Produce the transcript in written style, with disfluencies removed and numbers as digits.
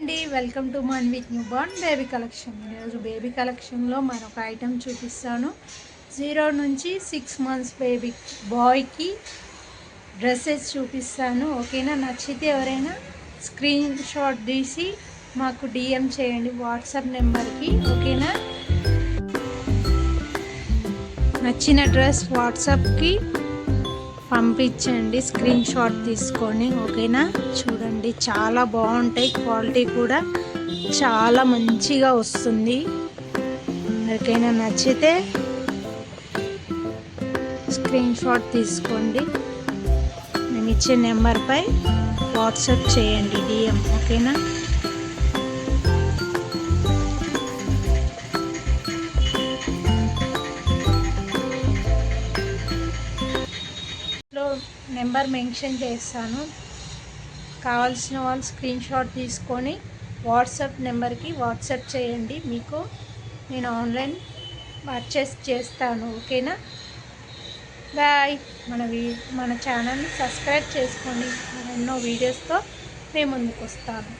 అండి welcome to Mann with new born baby collection. ఈరోజు baby కలెక్షన్లో మరొక ఐటెం చూపిస్తాను. 0 నుంచి 6 మంత్స్ బేబీ బాయ్కి డ్రెస్సెస్ చూపిస్తాను. ఓకేనా? నచ్చితే ఎవరైనా స్క్రీన్ షాట్ తీసి మాకు డిఎం చేయండి వాట్సాప్ నెంబర్కి. ఓకేనా? నచ్చిన డ్రెస్ వాట్సాప్కి పంపించండి స్క్రీన్ షాట్ తీసుకొని. ఓకేనా? చూడండి, చాలా బాగుంటాయి, క్వాలిటీ కూడా చాలా మంచిగా వస్తుంది. ఎవరికైనా నచ్చితే స్క్రీన్ షాట్ తీసుకోండి, నేను ఇచ్చే నెంబర్పై వాట్సాప్ చేయండి డిఎం. ఓకేనా? నెంబర్ మెన్షన్ చేస్తాను, కావాల్సిన వాళ్ళు స్క్రీన్ షాట్ తీసుకొని వాట్సాప్ నెంబర్కి వాట్సాప్ చేయండి, మీకు నేను ఆన్లైన్ పర్చేస్ చేస్తాను. ఓకేనా? బాయ్. మన ఛానల్ని సబ్స్క్రైబ్ చేసుకోండి, ఎన్నో వీడియోస్తో మేము ముందుకు వస్తాను.